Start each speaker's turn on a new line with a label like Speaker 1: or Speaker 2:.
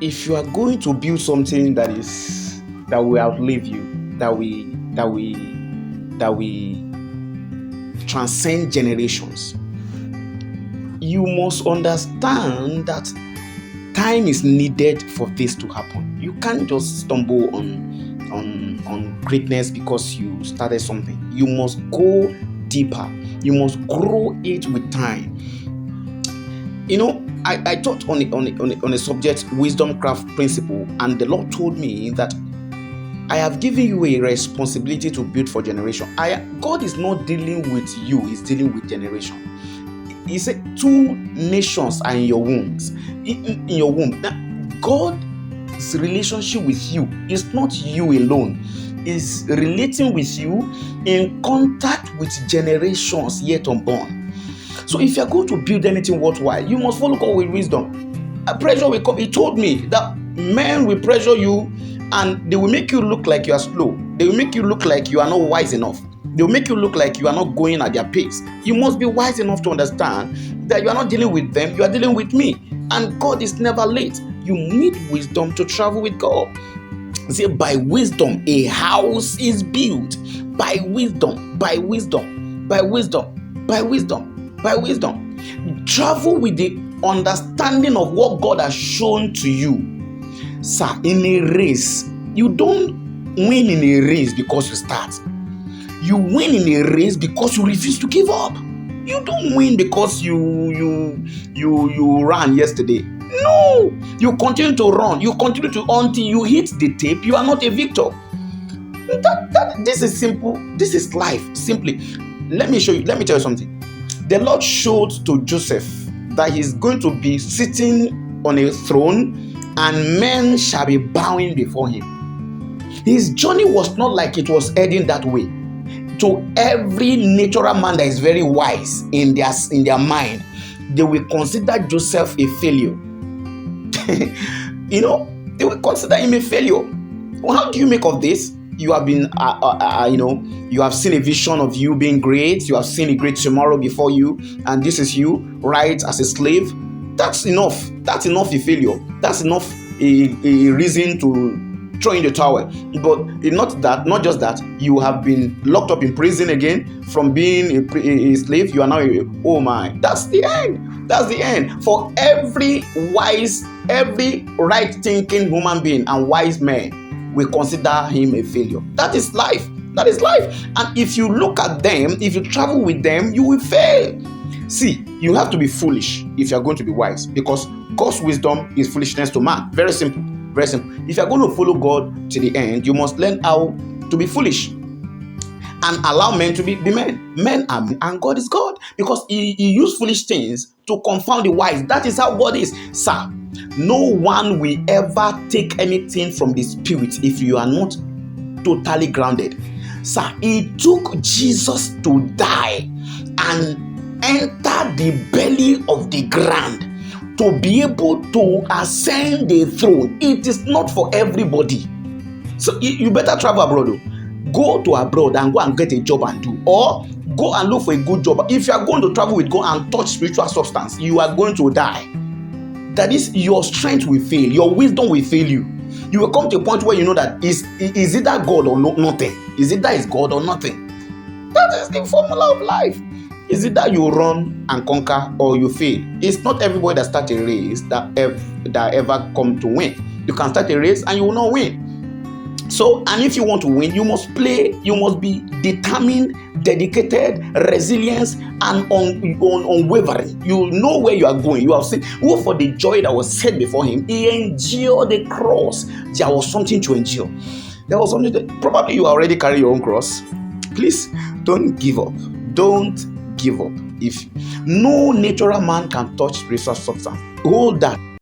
Speaker 1: if you are going to build something that will outlive you, that we transcend generations, you must understand that time is needed for this to happen. You can't just stumble on greatness because you started something. You must go deeper. You must grow it with time. I taught on a subject, wisdom craft principle, and the Lord told me that I have given you a responsibility to build for generation. God is not dealing with you; He's dealing with generation. He said, 2 nations are in your wombs. In your womb. Now, God's relationship with you is not you alone. Is relating with you in contact with generations yet unborn. So if you're going to build anything worthwhile, you must follow God with wisdom. Pressure will come. He told me that men will pressure you and they will make you look like you are slow. They will make you look like you are not wise enough. They will make you look like you are not going at their pace. You must be wise enough to understand that you are not dealing with them, you are dealing with me. And God is never late. You need wisdom to travel with God. See, by wisdom, a house is built. By wisdom, by wisdom, by wisdom, by wisdom, by wisdom. Travel with the understanding of what God has shown to you. Sir, in a race, you don't win in a race because you start. You win in a race because you refuse to give up. You don't win because you ran yesterday. No, you continue to run. You continue to until you hit the tape. You are not a victor. This is simple. This is life. Simply, let me show you. Let me tell you something. The Lord showed to Joseph that he's going to be sitting on a throne, and men shall be bowing before him. His journey was not like it was heading that way. To every natural man that is very wise in their mind, they will consider Joseph a failure. They will consider him a failure. Well, how do you make of this? You have been, you have seen a vision of you being great. You have seen a great tomorrow before you, and this is you, right, as a slave. That's enough. That's enough a failure. That's enough a reason to throw in the towel. But not just that, you have been locked up in prison again from being a slave. You are now oh my, that's the end. That's the end. For every wise, every right thinking human being and wise man, we consider him a failure. That is life. That is life. And if you look at them, if you travel with them, you will fail. See, you have to be foolish if you are going to be wise, because God's wisdom is foolishness to man. Very simple. Very simple. If you are going to follow God to the end, you must learn how to be foolish and allow men to be men. Men are men and God is God, because he used foolish things to confound the wise. That is how God is. Sir, no one will ever take anything from the Spirit if you are not totally grounded. Sir, it took Jesus to die and enter the belly of the ground to be able to ascend the throne. It is not for everybody. So you better travel abroad. Go to abroad and go and get a job and do, or go and look for a good job. If you are going to travel with God and touch spiritual substance, you are going to die. That is, your strength will fail, your wisdom will fail you. You will come to a point where you know that is it that God or nothing? Is it that is God or nothing? That is the formula of life. Is it that you run and conquer or you fail? It's not everybody that starts a race that ever come to win. You can start a race and you will not win. So, and if you want to win, you must play, you must be determined, dedicated, resilient, and unwavering. You know where you are going. You have seen, who for the joy that was set before him, he endured the cross. There was something to endure. There was something that, probably you already carry your own cross. Please don't give up. Don't give up. If no natural man can touch spiritual substance, hold that.